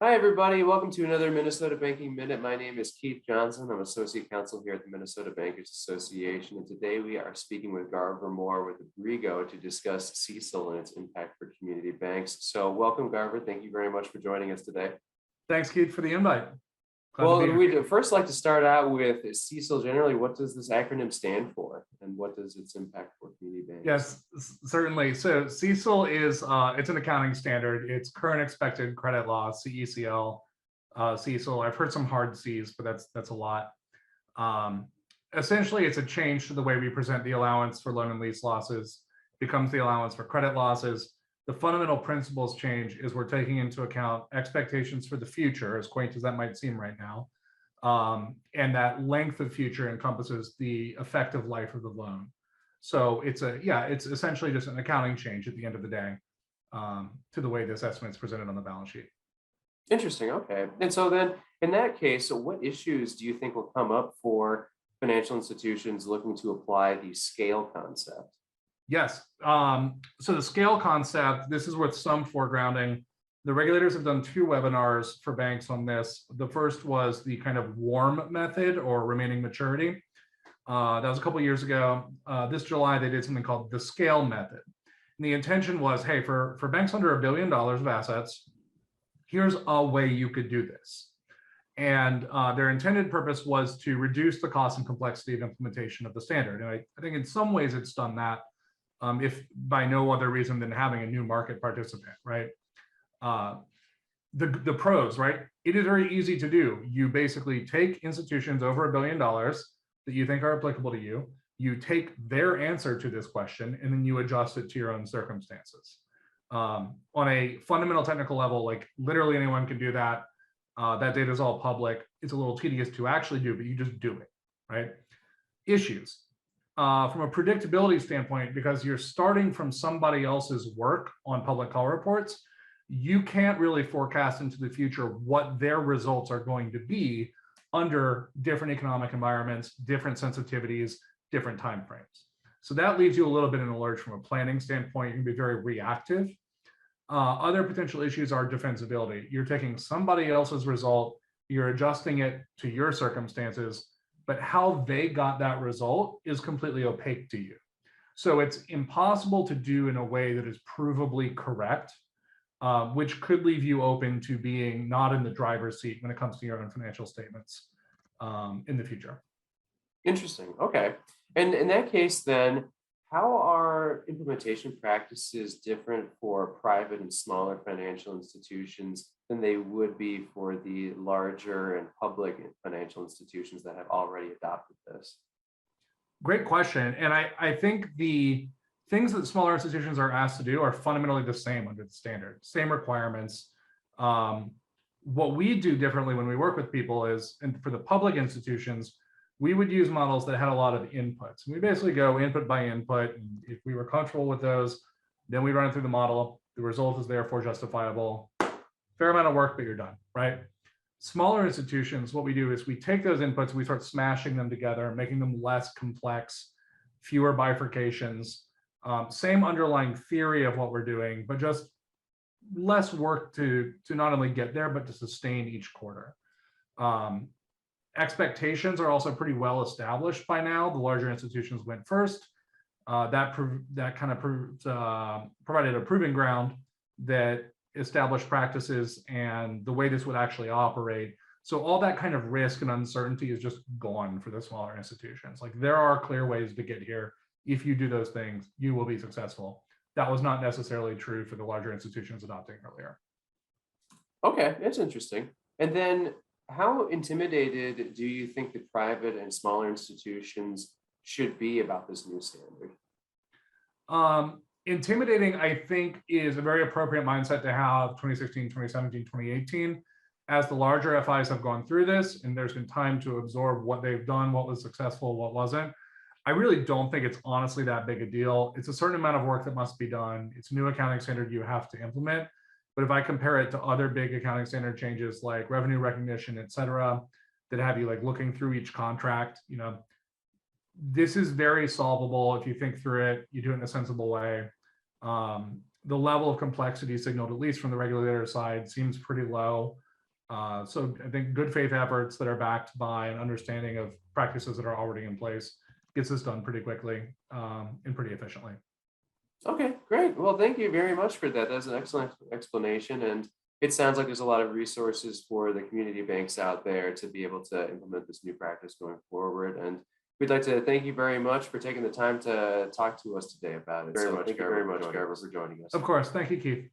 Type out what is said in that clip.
Hi, everybody. Welcome to another Minnesota Banking Minute. My name is Keith Johnson. I'm Associate Counsel here at the Minnesota Bankers Association. And today we are speaking with Garver Moore with Abrigo to discuss CECL and its impact for community banks. So welcome, Garver. Thank you very much for joining us today. Thanks, Keith, for the invite. Well, we'd first like to start out with CECL generally. What does this acronym stand for, and what does its impact for community banks? Yes, certainly. So CECL is it's an accounting standard. It's current expected credit loss, CECL. CECL. I've heard some hard C's, but that's a lot. Essentially, it's a change to the way we present the allowance for loan and lease losses. It becomes the allowance for credit losses. The fundamental principles change is we're taking into account expectations for the future, as quaint as that might seem right now. And that length of future encompasses the effective life of the loan. So it's essentially just an accounting change at the end of the day to the way this estimate is presented on the balance sheet. Interesting. Okay. And so then in that case, so what issues do you think will come up for financial institutions looking to apply the scale concept? Yes. So the scale concept, this is worth some foregrounding. The regulators have done 2 webinars for banks on this. The first was the kind of WARM method, or remaining maturity. That was a couple of years ago. This July, they did something called the scale method. And the intention was, hey, for banks under $1 billion of assets, here's a way you could do this. And their intended purpose was to reduce the cost and complexity of implementation of the standard. And I think in some ways it's done that. If by no other reason than having a new market participant, right? The pros, right? It is very easy to do. You basically take institutions over $1 billion that you think are applicable to you. You take their answer to this question, and then you adjust it to your own circumstances. On a fundamental technical level, like literally anyone can do that. That data is all public. It's a little tedious to actually do, but you just do it, right? Issues. From a predictability standpoint, because you're starting from somebody else's work on public call reports, you can't really forecast into the future what their results are going to be under different economic environments, different sensitivities, different timeframes. So that leaves you a little bit in a lurch from a planning standpoint. You can be very reactive. Other potential issues are defensibility. You're taking somebody else's result, you're adjusting it to your circumstances, but how they got that result is completely opaque to you. So it's impossible to do in a way that is provably correct, which could leave you open to being not in the driver's seat when it comes to your own financial statements in the future. Interesting. Okay. And in that case, then, how are implementation practices different for private and smaller financial institutions than they would be for the larger and public financial institutions that have already adopted this? Great question. And I think the things that smaller institutions are asked to do are fundamentally the same under the standard, same requirements. What we do differently when we work with people is, and for the public institutions, we would use models that had a lot of inputs. We basically go input by input, and if we were comfortable with those, then we run it through the model. The result is therefore justifiable. Fair amount of work, but you're done, right? Smaller institutions, what we do is we take those inputs and we start smashing them together, making them less complex, fewer bifurcations, same underlying theory of what we're doing, but just less work to not only get there, but to sustain each quarter. Expectations are also pretty well established by now. The larger institutions went first. That kind of provided a proving ground that established practices and the way this would actually operate. So all that kind of risk and uncertainty is just gone for the smaller institutions. Like, there are clear ways to get here. If you do those things, you will be successful. That was not necessarily true for the larger institutions adopting earlier. Okay, that's interesting. And then, how intimidated do you think the private and smaller institutions should be about this new standard? Intimidating, I think, is a very appropriate mindset to have 2016, 2017, 2018. As the larger FIs have gone through this, and there's been time to absorb what they've done, what was successful, what wasn't, I really don't think it's honestly that big a deal. It's a certain amount of work that must be done. It's a new accounting standard you have to implement. But if I compare it to other big accounting standard changes like revenue recognition, et cetera, that have you like looking through each contract, this is very solvable if you think through it, you do it in a sensible way. The level of complexity signaled, at least from the regulator side, seems pretty low. So I think good faith efforts that are backed by an understanding of practices that are already in place gets this done pretty quickly and pretty efficiently. Okay, great. Well, thank you very much for that. That's an excellent explanation. And it sounds like there's a lot of resources for the community banks out there to be able to implement this new practice going forward. And we'd like to thank you very much for taking the time to talk to us today about it. So thank you very much, Garver, for joining us. Of course. Thank you, Keith.